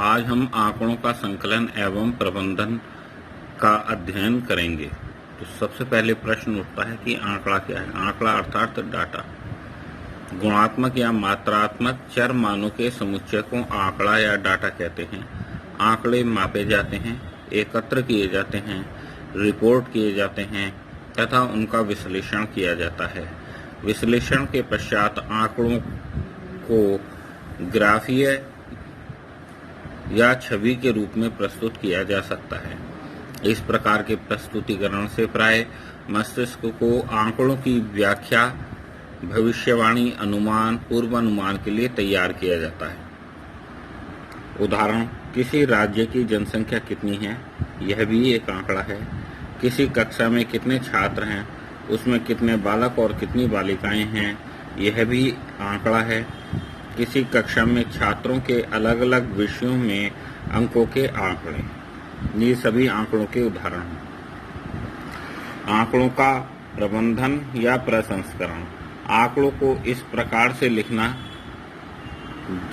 आज हम आंकड़ों का संकलन एवं प्रबंधन का अध्ययन करेंगे। तो सबसे पहले प्रश्न उठता है कि आंकड़ा क्या है। आंकड़ा अर्थात डाटा। गुणात्मक या मात्रात्मक चर मानों के समुच्चय को आंकड़ा या डाटा कहते हैं। आंकड़े मापे जाते हैं, एकत्र किए जाते हैं, रिपोर्ट किए जाते हैं तथा उनका विश्लेषण किया जाता है। विश्लेषण के पश्चात आंकड़ों को ग्राफीय या छवि के रूप में प्रस्तुत किया जा सकता है। इस प्रकार के प्रस्तुतिकरण से प्राय मस्तिष्क को आंकड़ों की व्याख्या, भविष्यवाणी, अनुमान, पूर्वानुमान के लिए तैयार किया जाता है। उदाहरण, किसी राज्य की जनसंख्या कितनी है, यह भी एक आंकड़ा है। किसी कक्षा में कितने छात्र हैं, उसमें कितने बालक और कितनी बालिकाएं हैं, यह भी आंकड़ा है। किसी कक्षा में छात्रों के अलग अलग विषयों में अंकों के आंकड़े, ये सभी आंकड़ों के उदाहरण हैं। आंकड़ों का प्रबंधन या प्रसंस्करण। आंकड़ों को इस प्रकार से लिखना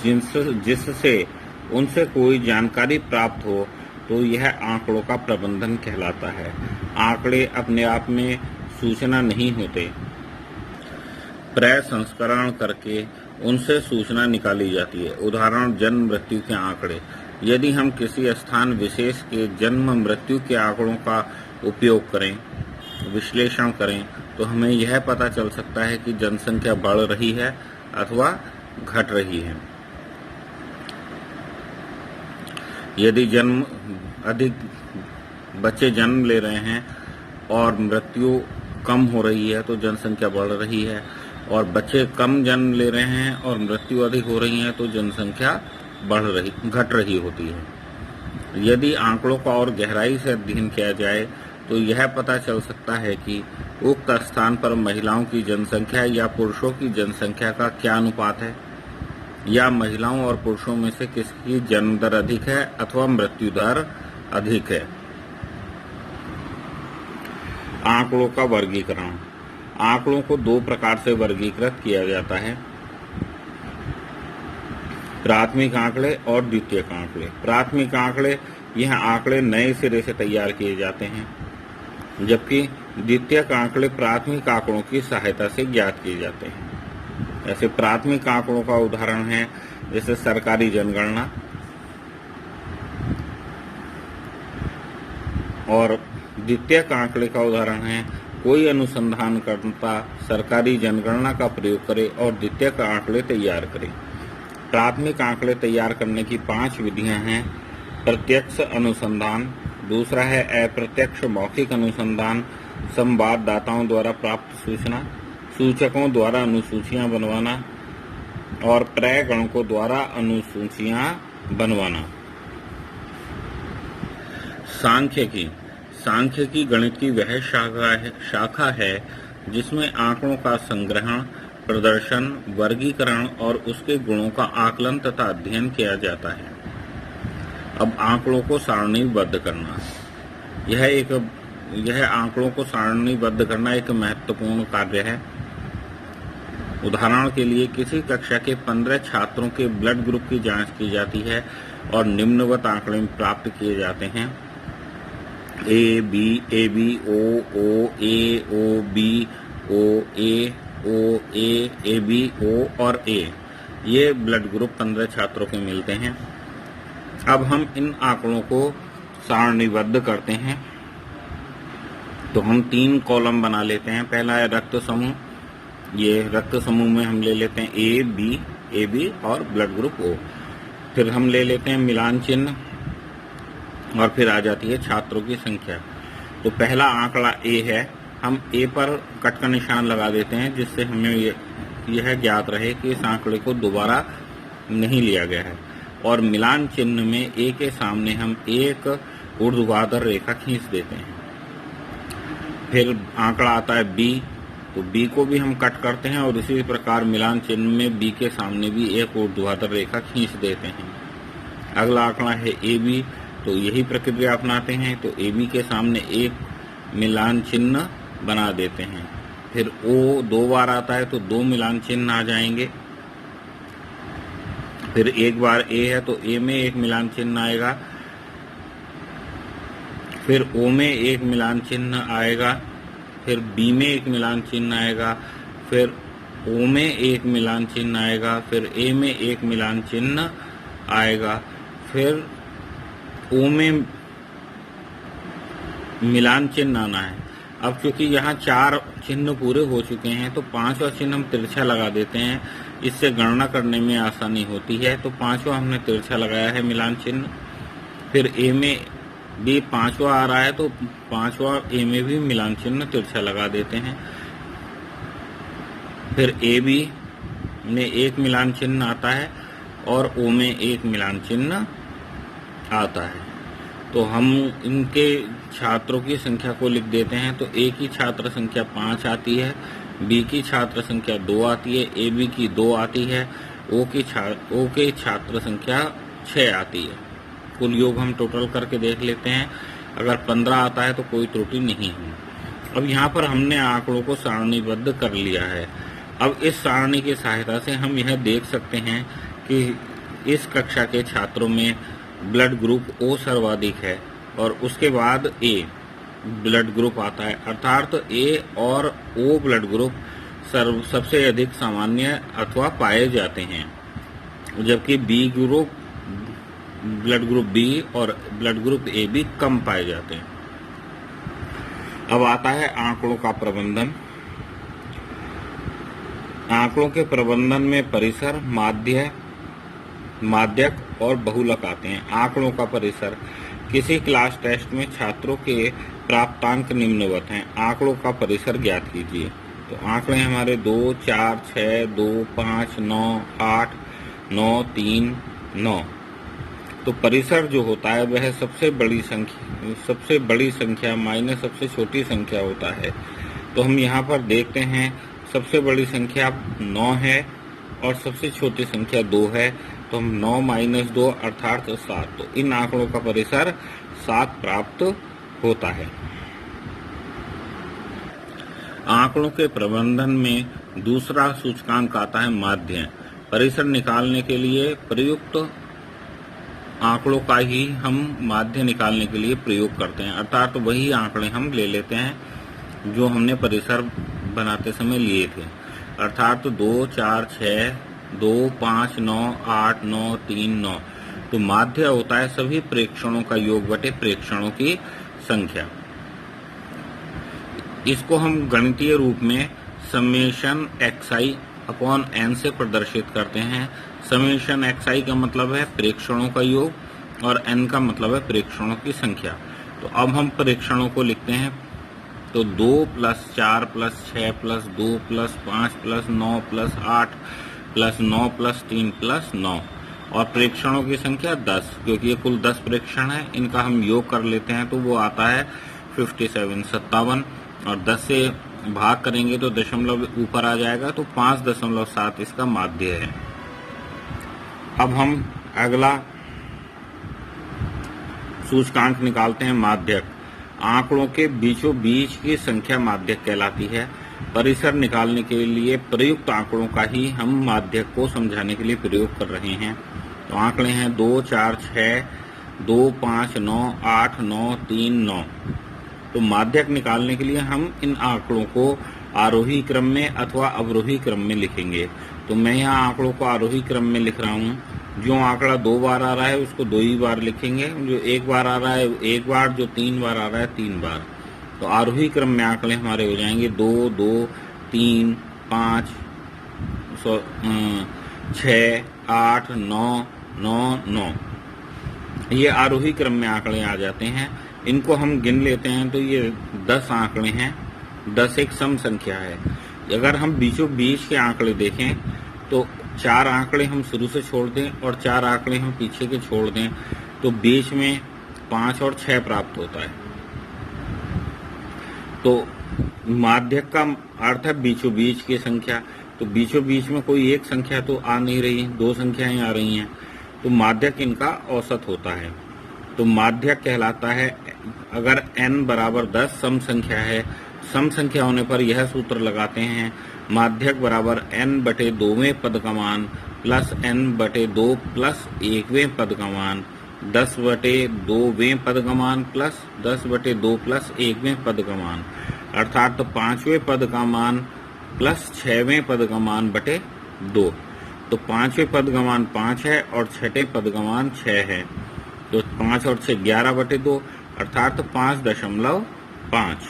जिससे उनसे कोई जानकारी प्राप्त हो, तो यह आंकड़ों का प्रबंधन कहलाता है। आंकड़े अपने आप में सूचना नहीं होते, प्रसंस्करण करके उनसे सूचना निकाली जाती है। उदाहरण, जन्म मृत्यु के आंकड़े। यदि हम किसी स्थान विशेष के जन्म मृत्यु के आंकड़ों का उपयोग करें, विश्लेषण करें, तो हमें यह पता चल सकता है कि जनसंख्या बढ़ रही है अथवा घट रही है। यदि अधिक बच्चे जन्म ले रहे हैं और मृत्यु कम हो रही है तो जनसंख्या बढ़ रही है, और बच्चे कम जन्म ले रहे हैं और मृत्यु अधिक हो रही है तो जनसंख्या घट रही होती है। यदि आंकड़ों का और गहराई से अध्ययन किया जाए तो यह पता चल सकता है कि उक्त स्थान पर महिलाओं की जनसंख्या या पुरुषों की जनसंख्या का क्या अनुपात है, या महिलाओं और पुरुषों में से किसकी जन्म दर अधिक है अथवा मृत्यु दर अधिक है। आंकड़ों का वर्गीकरण। आंकड़ों को दो प्रकार से वर्गीकृत किया जाता है, प्राथमिक आंकड़े और द्वितीयक आंकड़े। प्राथमिक आंकड़े, यह आंकड़े नए सिरे से तैयार किए जाते हैं, जबकि द्वितीयक आंकड़े प्राथमिक आंकड़ों की सहायता से ज्ञात किए जाते हैं। ऐसे प्राथमिक आंकड़ों का उदाहरण है जैसे सरकारी जनगणना, और द्वितीयक आंकड़े का उदाहरण है कोई अनुसंधानकर्ता सरकारी जनगणना का प्रयोग करे और द्वितीयक आंकड़े तैयार करे। प्राथमिक आंकड़े तैयार करने की 5 विधियां हैं। प्रत्यक्ष अनुसंधान, दूसरा है अप्रत्यक्ष मौखिक अनुसंधान, संवाददाताओं द्वारा प्राप्त सूचना, सूचकों द्वारा अनुसूचियां बनवाना, और प्रगणकों द्वारा अनुसूचियां बनवाना। सांख्यिकी। सांख्यिकी गणित की वह शाखा है जिसमें आंकड़ों का संग्रहण, प्रदर्शन, वर्गीकरण और उसके गुणों का आकलन तथा अध्ययन किया जाता है। अब आंकड़ों को सारणीबद्ध करना। यह आंकड़ों को सारणीबद्ध करना एक महत्वपूर्ण कार्य है। उदाहरण के लिए, किसी कक्षा के 15 छात्रों के ब्लड ग्रुप की जांच की जाती है और निम्नवत आंकड़े प्राप्त किए जाते हैं। A B O B A B O और ए, ये ब्लड ग्रुप 15 छात्रों के मिलते हैं। अब हम इन आंकड़ों को सारणीबद्ध करते हैं, तो हम 3 कॉलम बना लेते हैं। पहला है रक्त समूह। ये रक्त समूह में हम ले लेते हैं ए बी और ब्लड ग्रुप ओ। फिर हम ले लेते हैं मिलान चिन्ह, और फिर आ जाती है छात्रों की संख्या। तो पहला आंकड़ा ए है, हम ए पर कट का निशान लगा देते हैं जिससे हमें यह ज्ञात रहे कि इस आंकड़े को दोबारा नहीं लिया गया है। और मिलान चिन्ह में ए के सामने हम एक ऊर्ध्वाधर रेखा खींच देते हैं। फिर आंकड़ा आता है बी, तो बी को भी हम कट करते हैं और इसी प्रकार मिलान चिन्ह में बी के सामने भी एक ऊर्ध्वाधर रेखा खींच देते हैं। अगला आंकड़ा है ए बी, तो यही प्रक्रिया अपनाते हैं। तो ए बी के सामने एक मिलान चिन्ह बना देते हैं। फिर ओ 2 बार आता है तो 2 मिलान चिन्ह आ जाएंगे। फिर एक बार ए है तो ए में एक मिलान चिन्ह आएगा, फिर ओ में एक मिलान चिन्ह आएगा, फिर बी में एक मिलान चिन्ह आएगा, फिर ओ में एक मिलान चिन्ह आएगा, फिर ए में एक मिलान चिन्ह आएगा, फिर ओ में मिलान चिन्ह आना है। अब क्योंकि यहाँ 4 चिन्ह पूरे हो चुके हैं तो 5वां चिन्ह हम तिरछा लगा देते हैं, इससे गणना करने में आसानी होती है। तो 5वां हमने तिरछा लगाया है मिलान चिन्ह। फिर ए में भी 5वां आ रहा है तो 5वां ए में भी मिलान चिन्ह तिरछा लगा देते हैं। फिर ए बी में एक मिलान चिन्ह आता है और ओ में एक मिलान चिन्ह आता है। तो हम इनके छात्रों की संख्या को लिख देते हैं। तो ए की छात्र संख्या 5 आती है, बी की छात्र संख्या 2 आती है, ए बी की 2 आती है, ओ की छात्र संख्या 6 आती है। कुल योग हम टोटल करके देख लेते हैं। अगर 15 आता है तो कोई त्रुटि नहीं है। अब यहाँ पर हमने आंकड़ों को सारणीबद्ध कर लिया है। अब इस सारणी की सहायता से हम यह देख सकते हैं कि इस कक्षा के छात्रों में ब्लड ग्रुप ओ सर्वाधिक है और उसके बाद ए ब्लड ग्रुप आता है, अर्थात ए और ओ ब्लड ग्रुप सबसे अधिक सामान्य अथवा पाए जाते हैं, जबकि B group blood group B और ब्लड ग्रुप ए भी कम पाए जाते हैं। अब आता है आंकड़ों का प्रबंधन। आंकड़ों के प्रबंधन में परिसर, माध्यक और बहुलक आते हैं। आंकड़ों का परिसर। किसी क्लास टेस्ट में छात्रों के प्राप्तांक निम्नवत हैं। आंकड़ों का परिसर ज्ञात कीजिए। तो आंकड़े हमारे 2, 4, 6, 2, 5, 9, 8, 9, 3, 9। तो परिसर जो होता है वह सबसे बड़ी संख्या माइनस सबसे छोटी संख्या होता है। तो हम यहाँ पर देखते हैं सबसे बड़ी संख्या 9 है और सबसे छोटी संख्या 2 है। तो हम 9 - 2 अर्थात 7। तो इन आंकड़ों का परिसर 7 प्राप्त होता है। आंकड़ों के प्रबंधन में दूसरा सूचकांक आता है माध्य। परिसर निकालने के लिए प्रयुक्त आंकड़ों का ही हम माध्य निकालने के लिए प्रयोग करते हैं, अर्थात तो वही आंकड़े हम ले लेते हैं जो हमने परिसर बनाते समय लिए थे, अर्थात 2, 4, 6, 2, 5, 9, 8, 9, 3, 9। तो माध्य होता है सभी प्रेक्षणों का योग बटे प्रेक्षणों की संख्या। इसको हम गणितीय रूप में समेशन xi अपॉन n से प्रदर्शित करते हैं। समेशन xi का मतलब है प्रेक्षणों का योग और n का मतलब है प्रेक्षणों की संख्या। तो अब हम प्रेक्षणों को लिखते हैं। तो 2 + 4 + 6 + 2 + 5 + 9 + 8 + 9 + 3 + 9 और प्रेक्षणों की संख्या 10, क्योंकि ये कुल 10 प्रेक्षण है। इनका हम योग कर लेते हैं तो वो आता है 57 और 10 से भाग करेंगे तो दशमलव ऊपर आ जाएगा, तो 5.7 इसका माध्य है। अब हम अगला सूचकांक निकालते हैं माध्यक। आंकड़ों के बीचों बीच की संख्या माध्यक कहलाती है। परिसर निकालने के लिए प्रयुक्त आंकड़ों का ही हम माध्यक को समझाने के लिए प्रयोग कर रहे हैं। तो आंकड़े हैं 2, 4, 6, 2, 5, 9, 8, 9, 3, 9। तो माध्यक निकालने के लिए हम इन आंकड़ों को आरोही क्रम में अथवा अवरोही क्रम में लिखेंगे। तो मैं यहाँ आंकड़ों को आरोही क्रम में लिख रहा हूँ। जो आंकड़ा 2 बार आ रहा है उसको 2 ही बार लिखेंगे, जो 1 बार आ रहा है 1 बार, जो 3 बार आ रहा है 3 बार। तो आरोही क्रम में आंकड़े हमारे हो जाएंगे 2, 2, 3, 5, 6, 8, 9, 9, 9। ये आरोही क्रम में आंकड़े आ जाते हैं। इनको हम गिन लेते हैं तो ये 10 आंकड़े हैं। 10 एक सम संख्या है। अगर हम बीचों बीच के आंकड़े देखें तो 4 आंकड़े हम शुरू से छोड़ दें और 4 आंकड़े हम पीछे के छोड़ दें तो बीच में 5 और 6 प्राप्त होता है। तो माध्यक का अर्थ है बीचों बीच की संख्या। तो बीचों बीच में कोई एक संख्या तो आ नहीं रही, 2 संख्याएं आ रही हैं। तो माध्यक इनका औसत होता है। तो माध्यक कहलाता है, अगर n = 10 सम संख्या है, सम संख्या होने पर यह सूत्र लगाते हैं माध्यक = n/2वें पद का मान प्लस n/2 प्लस 1वें पद का मान 10/2वें पद का मान प्लस 10/2 प्लस 1वें पद का मान, अर्थात 5वें पद का मान प्लस 6वें पद का मान बटे 2। तो 5वें पद का मान 5 है और 6ठे पद का मान 6 है। तो 5 और 6 11/2 अर्थात 5.5।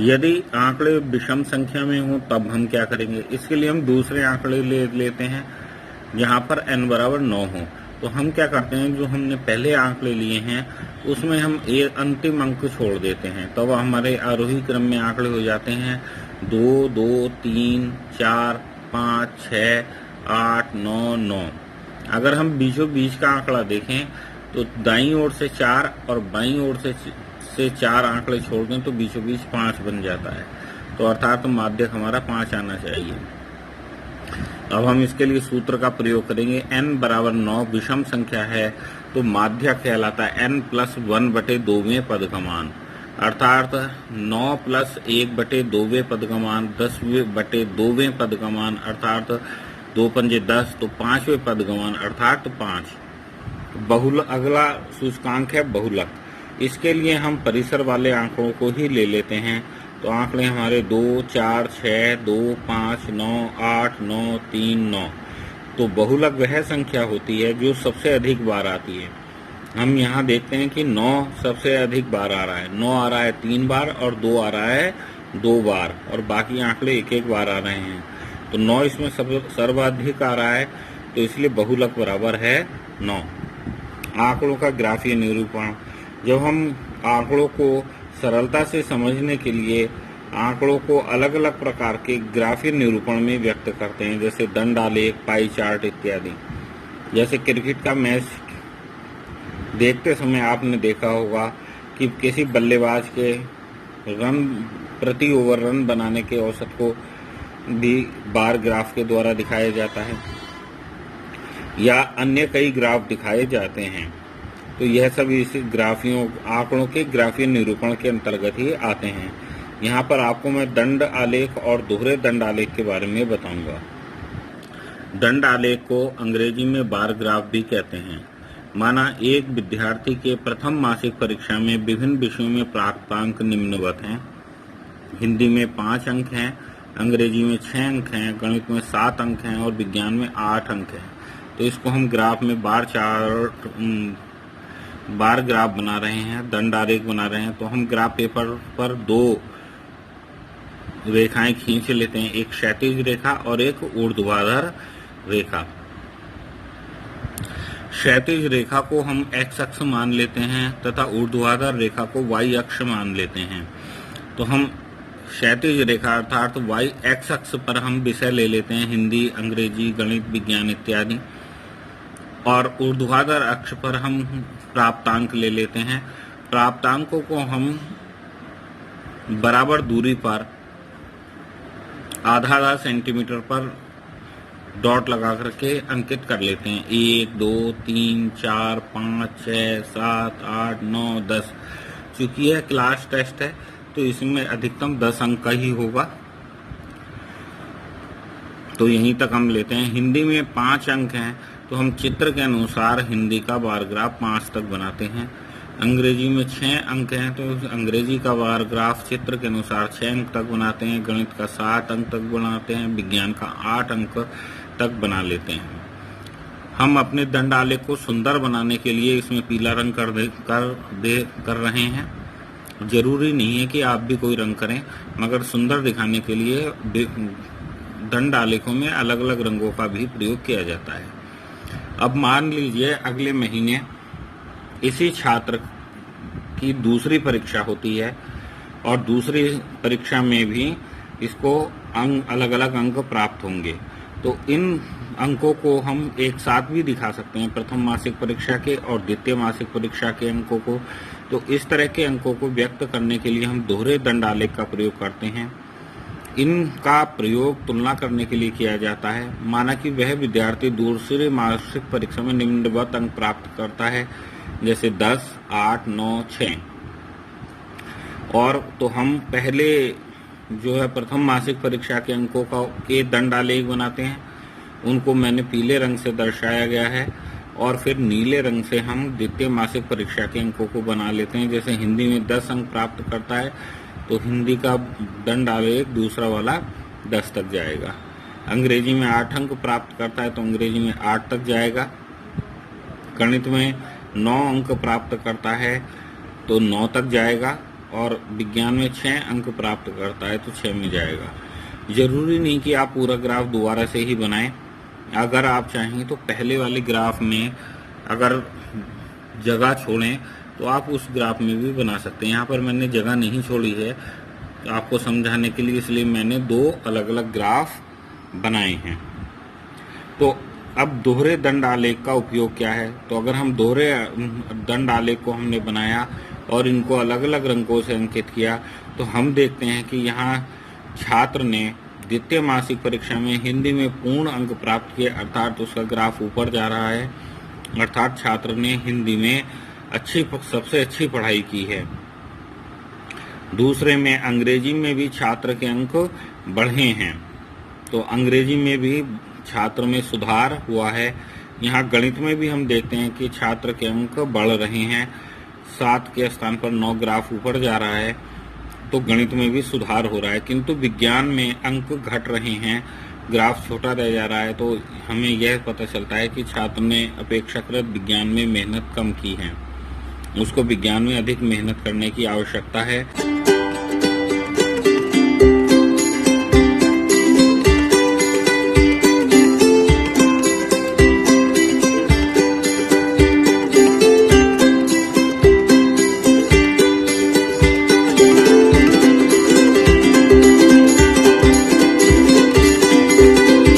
यदि आंकड़े विषम संख्या में हो तब हम क्या करेंगे? इसके लिए हम दूसरे आंकड़े लेते हैं जहां पर n बराबर 9 हो। तो हम क्या करते हैं, जो हमने पहले आंकड़े लिए हैं उसमें हम एक अंतिम अंक छोड़ देते हैं, तो वह हमारे आरोही क्रम में आंकड़े हो जाते हैं 2, 2, 3, 4, 5, 6, 8, 9, 9। अगर हम बीचों बीच का आंकड़ा देखें तो दाईं ओर से 4 और बाईं ओर से 4 आंकड़े छोड़ दें तो बीचों बीच 5 बन जाता है। तो अर्थात माध्यक हमारा 5 आना चाहिए। अब हम इसके लिए सूत्र का प्रयोग करेंगे। n बराबर 9 विषम संख्या है तो माध्यक कहलाता है n+1/2वें पद का मान, अर्थात 9 प्लस 1/2वें पद का मान 10/2वें पद का मान, अर्थात 2 पंजे 10, तो 5वें पद का मान अर्थात 5। बहुल अगला सूचकांक है बहुलक। इसके लिए हम परिसर वाले आंकड़ों को ही ले लेते हैं। तो आंकड़े हमारे 2, 4, 6, 2, 5, 9, 8, 9, 3, 9। तो बहुलक वह संख्या होती है जो सबसे अधिक बार आती है। हम यहाँ देखते हैं कि 9 सबसे अधिक बार आ रहा है। 9 आ रहा है 3 बार और 2 आ रहा है 2 बार, और बाकी आंकड़े 1-1 बार आ रहे हैं। तो 9 इसमें सर्वाधिक आ रहा है, तो इसलिए बहुलक बराबर है 9। आंकड़ों का ग्राफीय निरूपण। जब हम आंकड़ों को सरलता से समझने के लिए आंकड़ों को अलग अलग प्रकार के ग्राफीय निरूपण में व्यक्त करते हैं, जैसे दंड आलेख, पाई चार्ट इत्यादि। जैसे क्रिकेट का मैच देखते समय आपने देखा होगा कि किसी बल्लेबाज के रन प्रति ओवर रन बनाने के औसत को भी बार ग्राफ के द्वारा दिखाया जाता है, या अन्य कई ग्राफ दिखाए जाते हैं। तो यह सब इस ग्राफियों आंकड़ों के ग्राफीय निरूपण के अंतर्गत ही आते हैं। यहाँ पर आपको मैं दंड आलेख और दोहरे दंड आलेख के बारे में बताऊंगा। दंड आलेख को अंग्रेजी में बार ग्राफ भी कहते हैं। माना एक विद्यार्थी के प्रथम मासिक परीक्षा में विभिन्न विषयों में प्राप्तांक निम्नवत हैं। हिंदी में 5 अंक हैं, अंग्रेजी में 6 अंक हैं, गणित में 7 अंक हैं और विज्ञान में 8 अंक हैं। तो इसको हम ग्राफ में बार ग्राफ बना रहे हैं, दंड आलेख बना रहे हैं। तो हम ग्राफ पेपर पर 2 रेखाएं खींच लेते हैं, एक क्षैतिज रेखा और एक ऊर्ध्वाधर रेखा। क्षैतिज रेखा को हम x अक्ष मान लेते हैं तथा ऊर्ध्वाधर रेखा को y अक्ष मान लेते हैं। तो हम क्षैतिज रेखा अर्थात y x अक्ष पर हम विषय ले लेते हैं हिंदी, अंग्रेजी, गणित, विज्ञान इत्यादि, और ऊर्ध्वाधर अक्ष पर हम प्राप्तांक ले लेते हैं। प्राप्तांकों को हम बराबर दूरी पर आधा सेंटीमीटर पर डॉट लगा करके अंकित कर लेते हैं। 1, 2, 3, 4, 5, 6, 7, 8, 9, 10। चूंकि यह क्लास टेस्ट है तो इसमें अधिकतम 10 अंक का ही होगा, तो यहीं तक हम लेते हैं। हिंदी में 5 अंक हैं तो हम चित्र के अनुसार हिंदी का बार ग्राफ 5 तक बनाते हैं। अंग्रेजी में 6 अंक हैं तो अंग्रेजी का बार ग्राफ चित्र के अनुसार 6 अंक तक बनाते हैं। गणित का 7 अंक तक बनाते हैं। विज्ञान का 8 अंक तक बना लेते हैं। हम अपने दंड आलेख को सुंदर बनाने के लिए इसमें पीला रंग कर रहे हैं। जरूरी नहीं है कि आप भी कोई रंग करें, मगर सुंदर दिखाने के लिए दंड आलेखों में अलग अलग रंगों का भी प्रयोग किया जाता है। अब मान लीजिए अगले महीने इसी छात्र की दूसरी परीक्षा होती है और दूसरी परीक्षा में भी इसको अलग अलग अंक प्राप्त होंगे। तो इन अंकों को हम एक साथ भी दिखा सकते हैं, प्रथम मासिक परीक्षा के और द्वितीय मासिक परीक्षा के अंकों को। तो इस तरह के अंकों को व्यक्त करने के लिए हम दोहरे दंड आलेख का प्रयोग करते हैं। इनका प्रयोग तुलना करने के लिए किया जाता है। माना कि वह विद्यार्थी दूसरे मासिक परीक्षा में निम्नवत अंक प्राप्त करता है, जैसे 10, 8, 9, 6। और तो हम पहले जो है प्रथम मासिक परीक्षा के अंकों के दंड आलेख बनाते हैं उनको मैंने पीले रंग से दर्शाया गया है और फिर नीले रंग से हम द्वितीय मासिक परीक्षा के अंकों को बना लेते हैं। जैसे हिंदी में 10 अंक प्राप्त करता है तो हिंदी का दंड आलेख दूसरा वाला 10 तक जाएगा। अंग्रेजी में 8 अंक प्राप्त करता है तो अंग्रेजी में 8 तक जाएगा। गणित में 9 अंक प्राप्त करता है तो 9 तक जाएगा और विज्ञान में 6 अंक प्राप्त करता है तो 6 में जाएगा। जरूरी नहीं कि आप पूरा ग्राफ दोबारा से ही बनाएं। अगर आप चाहें तो पहले वाले ग्राफ में अगर जगह छोड़ें तो आप उस ग्राफ में भी बना सकते हैं। यहाँ पर मैंने जगह नहीं छोड़ी है आपको समझाने के लिए, इसलिए मैंने 2 अलग अलग ग्राफ बनाए हैं। तो अब दोहरे दंड आलेख का उपयोग क्या है? तो अगर हम दोहरे दंड आलेख को हमने बनाया और इनको अलग अलग रंगों से अंकित किया तो हम देखते हैं कि यहाँ छात्र ने द्वितीय मासिक परीक्षा में हिंदी में पूर्ण अंक प्राप्त किए, अर्थात उसका ग्राफ ऊपर जा रहा है, अर्थात छात्र ने हिंदी में सबसे अच्छी पढ़ाई की है। दूसरे में अंग्रेजी में भी छात्र के अंक बढ़े हैं, तो अंग्रेजी में भी छात्र में सुधार हुआ है। यहाँ गणित में भी हम देखते हैं कि छात्र के अंक बढ़ रहे हैं, 7 के स्थान पर 9 ग्राफ ऊपर जा रहा है, तो गणित में भी सुधार हो रहा है। किंतु विज्ञान में अंक घट रहे हैं, ग्राफ छोटा रह जा रहा है, तो हमें यह पता चलता है कि छात्र ने अपेक्षाकृत विज्ञान में मेहनत कम की है, उसको विज्ञान में अधिक मेहनत करने की आवश्यकता है।